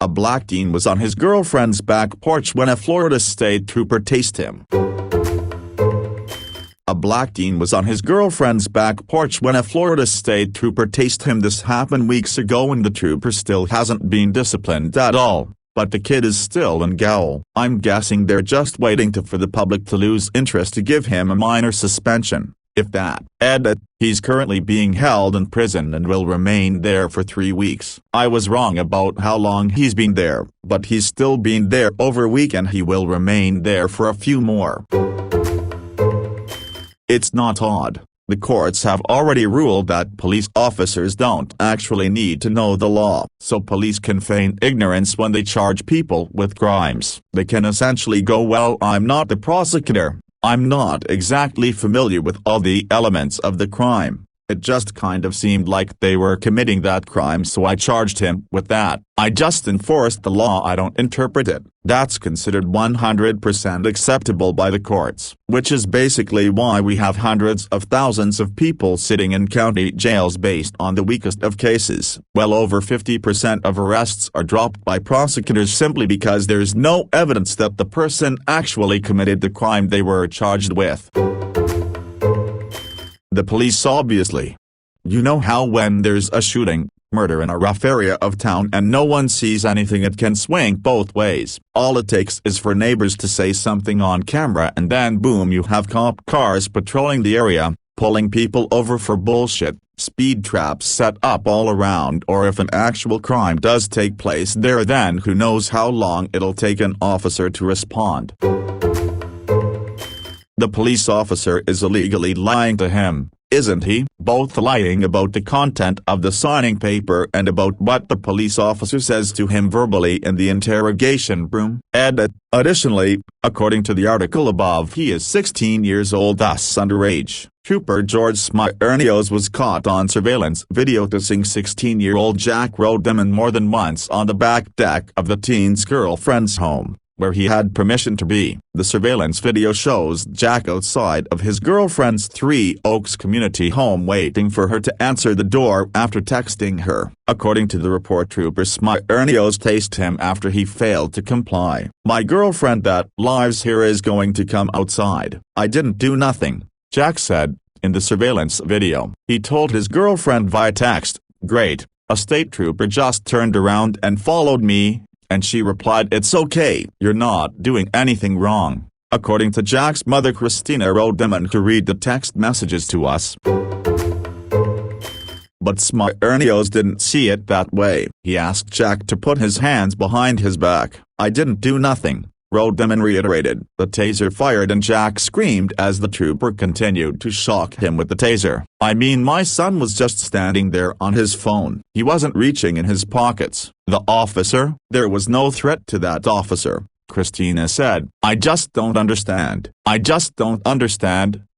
A black teen was on his girlfriend's back porch when a Florida state trooper tased him. A black teen was on his girlfriend's back porch when a Florida state trooper tased him. This happened weeks ago and the trooper still hasn't been disciplined at all, but the kid is still in gaol. I'm guessing they're just waiting for the public to lose interest to give him a minor suspension, if that. Edit, he's currently being held in prison and will remain there for 3 weeks. I was wrong about how long he's been there, but he's still been there over a week and he will remain there for a few more. It's not odd. The courts have already ruled that police officers don't actually need to know the law, so police can feign ignorance when they charge people with crimes. They can essentially go, well, I'm not the prosecutor, I'm not exactly familiar with all the elements of the crime. It just kind of seemed like they were committing that crime, so I charged him with that. I just enforced the law, I don't interpret it. That's considered 100% acceptable by the courts, which is basically why we have hundreds of thousands of people sitting in county jails based on the weakest of cases. Well over 50% of arrests are dropped by prosecutors simply because there's no evidence that the person actually committed the crime they were charged with. The police obviously. You know how when there's a shooting, murder in a rough area of town and no one sees anything, it can swing both ways. All it takes is for neighbors to say something on camera and then boom, you have cop cars patrolling the area, pulling people over for bullshit, speed traps set up all around, or if an actual crime does take place there, then who knows how long it'll take an officer to respond. The police officer is illegally lying to him, isn't he? Both lying about the content of the signing paper and about what the police officer says to him verbally in the interrogation room. Edit. Additionally, according to the article above, he is 16 years old, thus underage. Trooper George Smyrnios was caught on surveillance video tossing 16-year-old Jack Rodman more than once on the back deck of the teen's girlfriend's home, where he had permission to be. The surveillance video shows Jack outside of his girlfriend's Three Oaks community home waiting for her to answer the door after texting her. According to the report, Trooper Smyrnios tased him after he failed to comply. "My girlfriend that lives here is going to come outside. I didn't do nothing," Jack said, in the surveillance video. He told his girlfriend via text, "Great, a state trooper just turned around and followed me," and she replied, "It's okay, you're not doing anything wrong," according to Jack's mother Christina Rodman, who read the text messages to us. But Smyrnios didn't see it that way. He asked Jack to put his hands behind his back. "I didn't do nothing," Rodman reiterated. The taser fired and Jack screamed as the trooper continued to shock him with the taser. "I mean, my son was just standing there on his phone. He wasn't reaching in his pockets." The officer? There was no threat to that officer, Christina said. I just don't understand.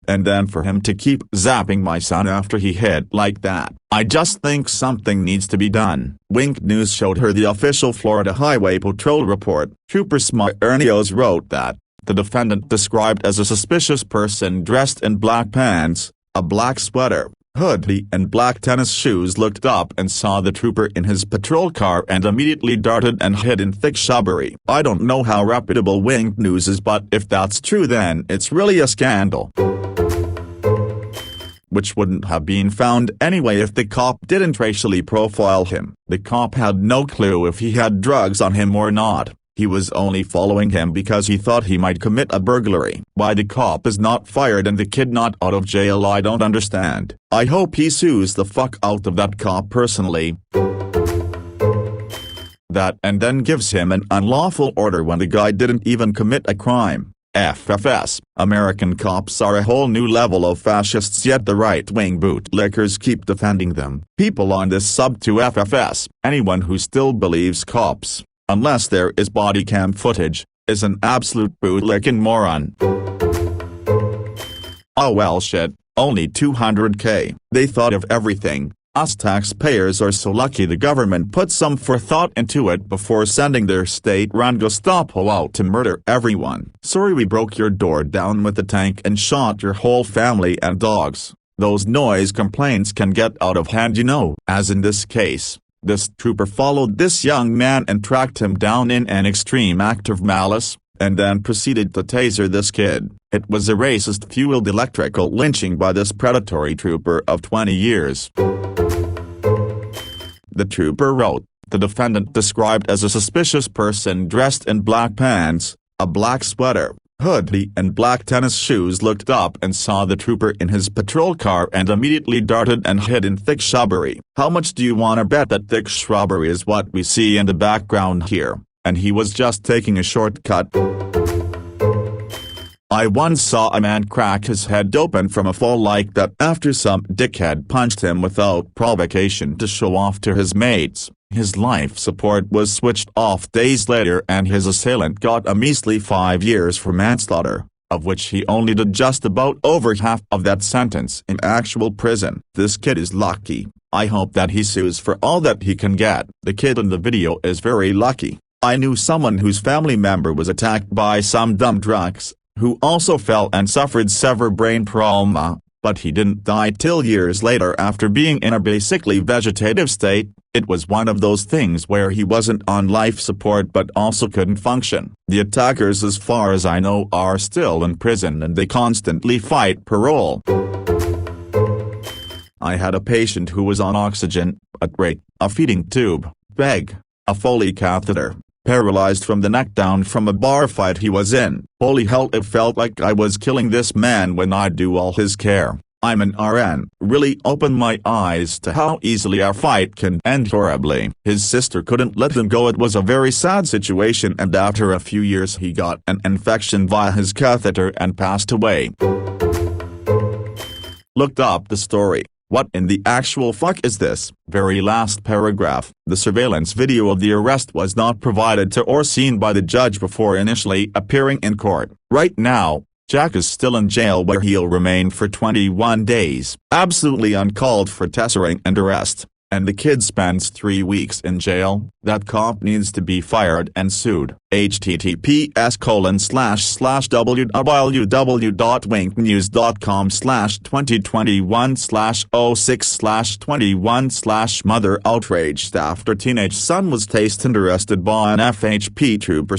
And then for him to keep zapping my son after he hit like that. I just think something needs to be done. Wink News showed her the official Florida Highway Patrol report. Trooper Smyrnios wrote that the defendant, described as a suspicious person dressed in black pants, a black sweater, hoodie and black tennis shoes, looked up and saw the trooper in his patrol car and immediately darted and hid in thick shrubbery. I don't know how reputable Wink News is, but if that's true, then it's really a scandal. Which wouldn't have been found anyway if the cop didn't racially profile him. The cop had no clue if he had drugs on him or not. He was only following him because he thought he might commit a burglary. Why the cop is not fired and the kid not out of jail, I don't understand. I hope he sues the fuck out of that cop personally. That and then gives him an unlawful order when the guy didn't even commit a crime. FFS. American cops are a whole new level of fascists, yet the right-wing bootlickers keep defending them. People on this sub to FFS, anyone who still believes cops, unless there is body cam footage, is an absolute bootlicking moron. Oh well, shit, only 200K. They thought of everything. Us taxpayers are so lucky the government put some forethought into it before sending their state-run Gestapo out to murder everyone. Sorry we broke your door down with a tank and shot your whole family and dogs. Those noise complaints can get out of hand, you know. As in this case, This trooper followed this young man and tracked him down in an extreme act of malice, and then proceeded to taser this kid. It was a racist-fueled electrical lynching by this predatory trooper of 20 years. The trooper wrote, the defendant, described as a suspicious person dressed in black pants, a black sweater, hoodie and black tennis shoes, looked up and saw the trooper in his patrol car and immediately darted and hid in thick shrubbery. How much do you want to bet that thick shrubbery is what we see in the background here, and he was just taking a shortcut? I once saw a man crack his head open from a fall like that after some dickhead punched him without provocation to show off to his mates. His life support was switched off days later and his assailant got a measly 5 years for manslaughter, of which he only did just about over half of that sentence in actual prison. This kid is lucky. I hope that he sues for all that he can get. The kid in the video is very lucky. I knew someone whose family member was attacked by some dumb drunks, who also fell and suffered severe brain trauma, but he didn't die till years later after being in a basically vegetative state. It was one of those things where he wasn't on life support but also couldn't function. The attackers, as far as I know, are still in prison and they constantly fight parole. I had a patient who was on oxygen, a crate, a feeding tube, bag, a Foley catheter, paralyzed from the neck down from a bar fight he was in. Holy hell, it felt like I was killing this man when I do all his care. I'm an RN. Really opened my eyes to how easily our fight can end horribly. His sister couldn't let him go. It was a very sad situation, and after a few years he got an infection via his catheter and passed away. Looked up the story. What in the actual fuck is this? Very last paragraph. The surveillance video of the arrest was not provided to or seen by the judge before initially appearing in court. Right now, Jack is still in jail where he'll remain for 21 days. Absolutely uncalled for tasering and arrest. And the kid spends 3 weeks in jail. That cop needs to be fired and sued. https://www.winknews.com/2021/06/21/mother outraged after teenage son was tased and arrested by an FHP trooper.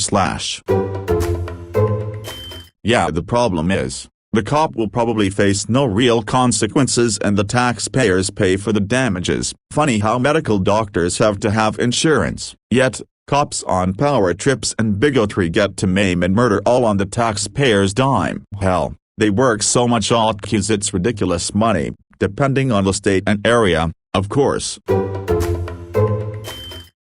Yeah, the problem is, the cop will probably face no real consequences and the taxpayers pay for the damages. Funny how medical doctors have to have insurance, yet, cops on power trips and bigotry get to maim and murder all on the taxpayers' dime. Hell, they work so much cause it's ridiculous money, depending on the state and area, of course.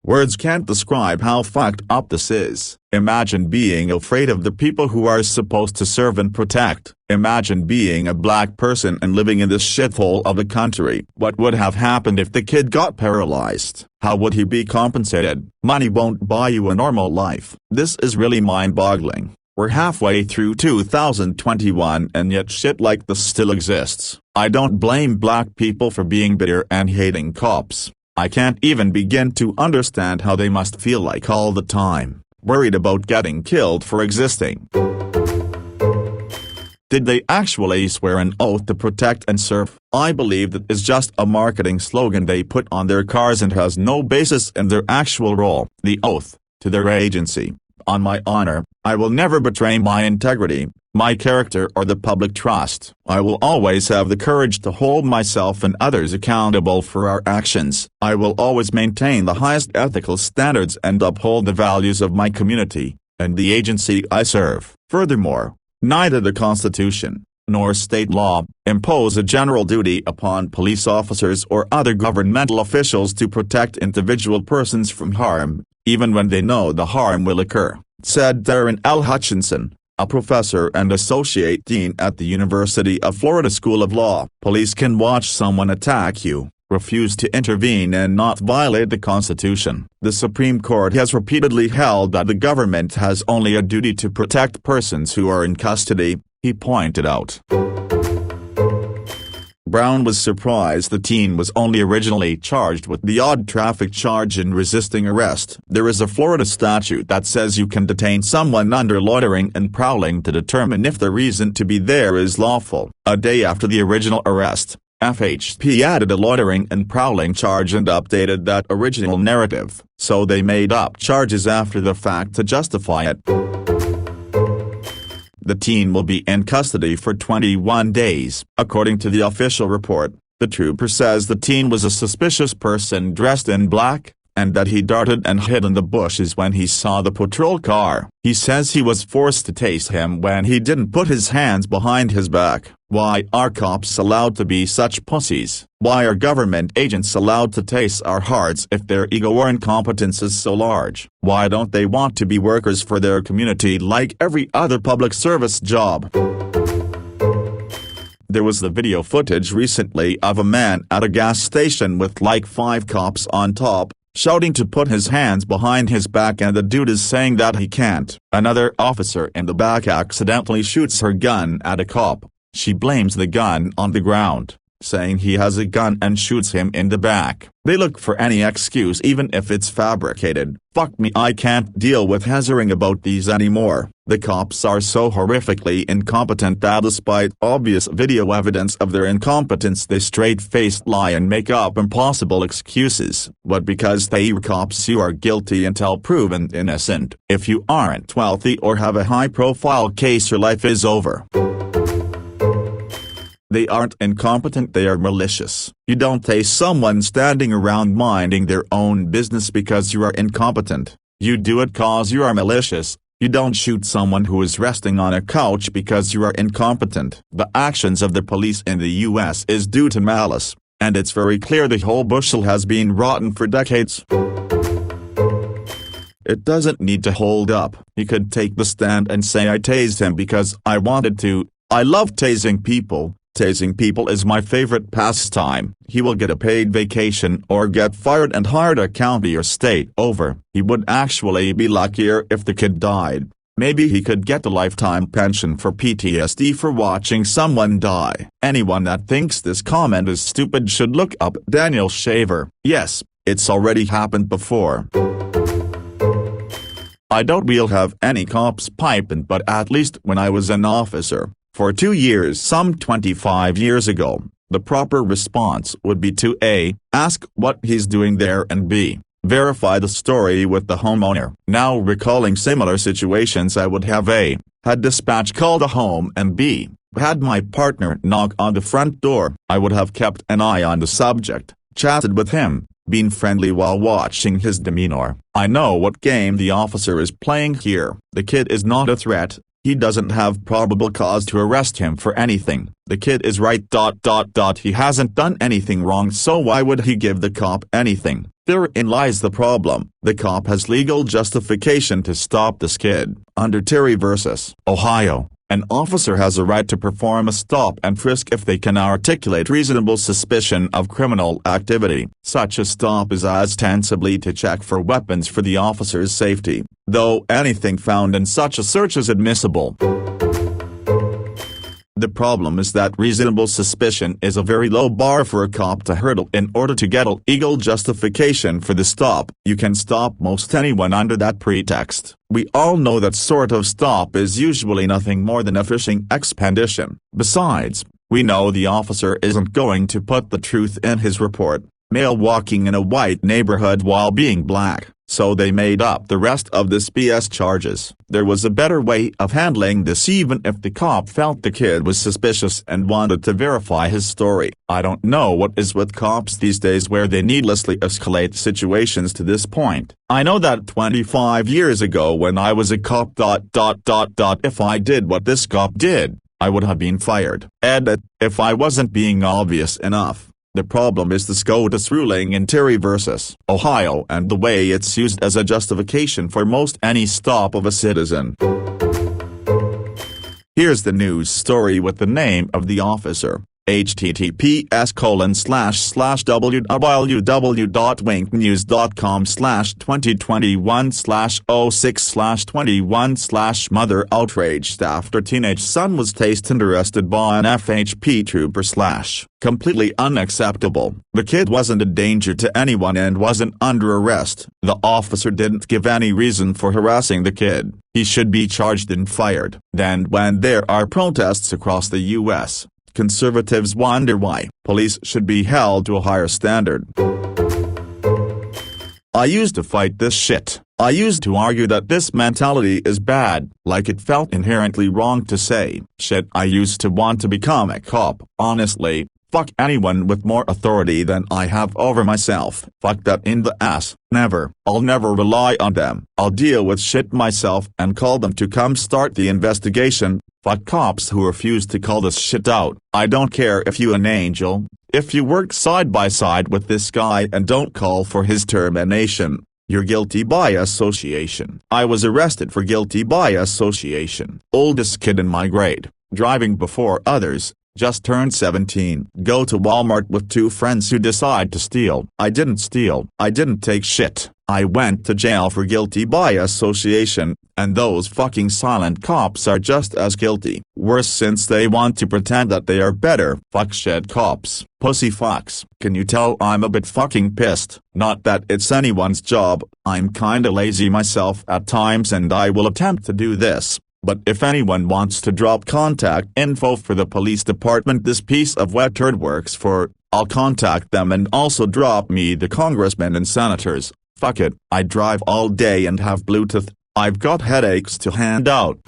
Words can't describe how fucked up this is. Imagine being afraid of the people who are supposed to serve and protect. Imagine being a black person and living in this shithole of a country. What would have happened if the kid got paralyzed? How would he be compensated? Money won't buy you a normal life. This is really mind-boggling. We're halfway through 2021 and yet shit like this still exists. I don't blame black people for being bitter and hating cops. I can't even begin to understand how they must feel like all the time, worried about getting killed for existing. Did they actually swear an oath to protect and serve? I believe that is just a marketing slogan they put on their cars and has no basis in their actual role. The oath, to their agency. On my honor, I will never betray my integrity, my character or the public trust. I will always have the courage to hold myself and others accountable for our actions. I will always maintain the highest ethical standards and uphold the values of my community, and the agency I serve. Furthermore, neither the Constitution, nor state law, impose a general duty upon police officers or other governmental officials to protect individual persons from harm, even when they know the harm will occur, said Darren L. Hutchinson, a professor and associate dean at the University of Florida School of Law. Police can watch someone attack you, refuse to intervene and not violate the Constitution. The Supreme Court has repeatedly held that the government has only a duty to protect persons who are in custody, he pointed out. Brown was surprised the teen was only originally charged with the odd traffic charge in resisting arrest. There is a Florida statute that says you can detain someone under loitering and prowling to determine if the reason to be there is lawful. A day after the original arrest, FHP added a loitering and prowling charge and updated that original narrative, so they made up charges after the fact to justify it. The teen will be in custody for 21 days. According to the official report, the trooper says the teen was a suspicious person dressed in black, and that he darted and hid in the bushes when he saw the patrol car. He says he was forced to tase him when he didn't put his hands behind his back. Why are cops allowed to be such pussies? Why are government agents allowed to tase our hearts if their ego or incompetence is so large? Why don't they want to be workers for their community like every other public service job? There was the video footage recently of a man at a gas station with like 5 cops on top, shouting to put his hands behind his back, and the dude is saying that he can't. Another officer in the back accidentally shoots her gun at a cop. She blames the gun on the ground, saying he has a gun, and shoots him in the back. They look for any excuse even if it's fabricated. Fuck me, I can't deal with hearing about these anymore. The cops are so horrifically incompetent that despite obvious video evidence of their incompetence they straight-faced lie and make up impossible excuses. But because they are cops, you are guilty until proven innocent. If you aren't wealthy or have a high-profile case, your life is over. They aren't incompetent, they are malicious. You don't tase someone standing around minding their own business because you are incompetent. You do it cause you are malicious. You don't shoot someone who is resting on a couch because you are incompetent. The actions of the police in the US is due to malice, and it's very clear the whole bushel has been rotten for decades. It doesn't need to hold up. You could take the stand and say I tased him because I wanted to. I love tasing people. Tasing people is my favorite pastime. He will get a paid vacation or get fired and hired a county or state over. He would actually be luckier if the kid died. Maybe he could get a lifetime pension for PTSD for watching someone die. Anyone that thinks this comment is stupid should look up Daniel Shaver. Yes, it's already happened before. I don't really have any cops piping, but at least when I was an officer, for 2 years some 25 years ago, the proper response would be to A. ask what he's doing there, and B. verify the story with the homeowner. Now recalling similar situations, I would have A. had dispatch called a home, and B. had my partner knock on the front door. I would have kept an eye on the subject, chatted with him, been friendly while watching his demeanor. I know what game the officer is playing here. The kid is not a threat. He doesn't have probable cause to arrest him for anything. The kid is right. He hasn't done anything wrong, so why would he give the cop anything? Therein lies the problem. The cop has legal justification to stop this kid. Under Terry vs. Ohio, an officer has a right to perform a stop and frisk if they can articulate reasonable suspicion of criminal activity. Such a stop is ostensibly to check for weapons for the officer's safety, though anything found in such a search is admissible. The problem is that reasonable suspicion is a very low bar for a cop to hurdle in order to get a legal justification for the stop. You can stop most anyone under that pretext. We all know that sort of stop is usually nothing more than a fishing expedition. Besides, we know the officer isn't going to put the truth in his report. Male walking in a white neighborhood while being black. So they made up the rest of this BS charges. There was a better way of handling this, even if the cop felt the kid was suspicious and wanted to verify his story. I don't know what is with cops these days where they needlessly escalate situations to this point. I know that 25 years ago when I was a cop. If I did what this cop did, I would have been fired. Edit, if I wasn't being obvious enough. The problem is the SCOTUS ruling in Terry vs. Ohio and the way it's used as a justification for most any stop of a citizen. Here's the news story with the name of the officer. https://www.winknews.com/2021/06/21/ Mother outraged after teenage son was tased and arrested by an FHP trooper. Completely unacceptable. The kid wasn't a danger to anyone and wasn't under arrest. The officer didn't give any reason for harassing the kid. He should be charged and fired. Then when there are protests across the U.S., Conservatives wonder why police should be held to a higher standard. I used to fight this shit. I used to argue that this mentality is bad, like it felt inherently wrong to say shit. I used to want to become a cop. Honestly, fuck anyone with more authority than I have over myself. Fuck that in the ass. Never. I'll never rely on them. I'll deal with shit myself and call them to come start the investigation. Fuck cops who refuse to call this shit out. I don't care if you an angel. If you work side by side with this guy and don't call for his termination, you're guilty by association. I was arrested for guilty by association. Oldest kid in my grade, driving before others, just turned 17. Go to Walmart with two friends who decide to steal. I didn't steal. I didn't take shit. I went to jail for guilty by association, and those fucking silent cops are just as guilty. Worse, since they want to pretend that they are better. Fuck shit cops. Pussy fucks. Can you tell I'm a bit fucking pissed? Not that it's anyone's job. I'm kinda lazy myself at times and I will attempt to do this. But if anyone wants to drop contact info for the police department this piece of wet turd works for, I'll contact them and also drop me the congressmen and senators. Fuck it, I drive all day and have Bluetooth. I've got headaches to hand out.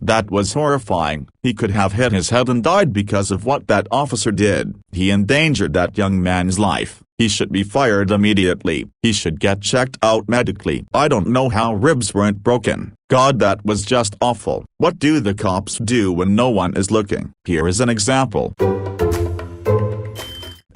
That was horrifying. He could have hit his head and died because of what that officer did. He endangered that young man's life. He should be fired immediately. He should get checked out medically. I don't know how ribs weren't broken. God, that was just awful. What do the cops do when no one is looking? Here is an example.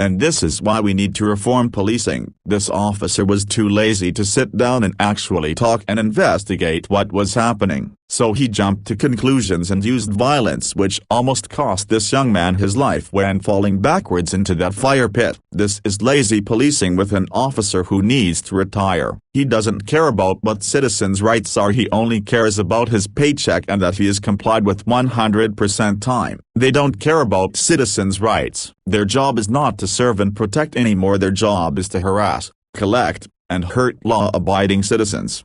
And this is why we need to reform policing. This officer was too lazy to sit down and actually talk and investigate what was happening. So he jumped to conclusions and used violence, which almost cost this young man his life when falling backwards into that fire pit. This is lazy policing with an officer who needs to retire. He doesn't care about what citizens' rights are. He only cares about his paycheck and that he is complied with 100% time. They don't care about citizens' rights. Their job is not to serve and protect anymore. Their job is to harass, collect, and hurt law-abiding citizens.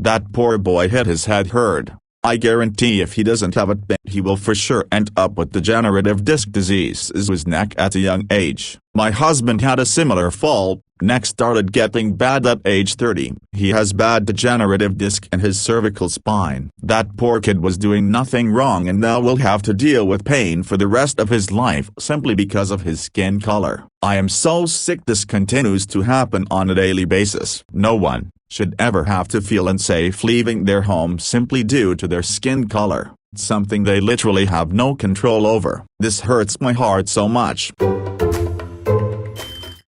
That poor boy hit his head hard. I guarantee if he doesn't have it, he will for sure end up with degenerative disc disease in his neck at a young age. My husband had a similar fall. Neck started getting bad at age 30. He has bad degenerative disc in his cervical spine. That poor kid was doing nothing wrong and now will have to deal with pain for the rest of his life simply because of his skin color. I am so sick this continues to happen on a daily basis. No one should ever have to feel unsafe leaving their home simply due to their skin color. It's something they literally have no control over. This hurts my heart so much.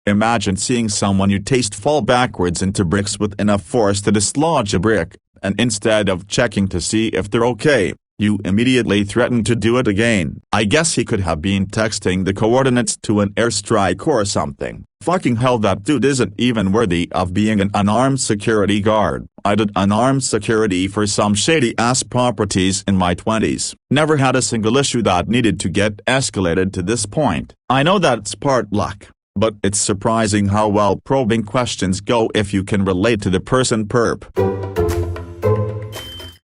Imagine seeing someone you taste fall backwards into bricks with enough force to dislodge a brick, and instead of checking to see if they're okay, you immediately threaten to do it again. I guess he could have been texting the coordinates to an airstrike or something. Fucking hell, that dude isn't even worthy of being an unarmed security guard. I did unarmed security for some shady-ass properties in my 20s. Never had a single issue that needed to get escalated to this point. I know that's part luck, but it's surprising how well probing questions go if you can relate to the person perp.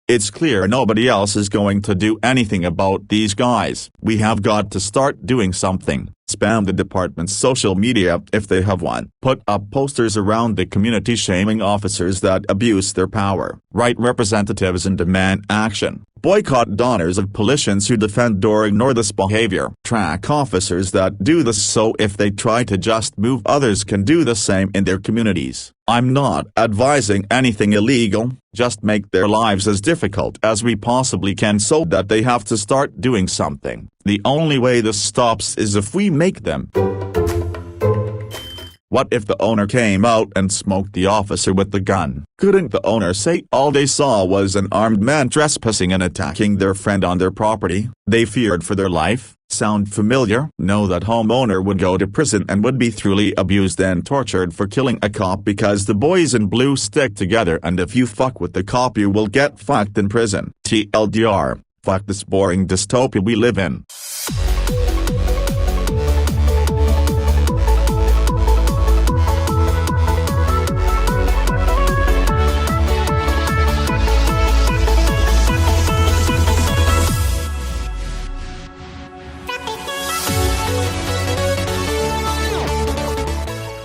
It's clear nobody else is going to do anything about these guys. We have got to start doing something. Spam the department's social media if they have one. Put up posters around the community shaming officers that abuse their power. Write representatives and demand action. Boycott donors of politicians who defend or ignore this behavior. Track officers that do this so if they try to just move, others can do the same in their communities. I'm not advising anything illegal, just make their lives as difficult as we possibly can so that they have to start doing something. The only way this stops is if we make them. What if the owner came out and smoked the officer with the gun? Couldn't the owner say all they saw was an armed man trespassing and attacking their friend on their property? They feared for their life. Sound familiar? No, that homeowner would go to prison and would be thoroughly abused and tortured for killing a cop because the boys in blue stick together, and if you fuck with the cop you will get fucked in prison. TLDR, fuck this boring dystopia we live in.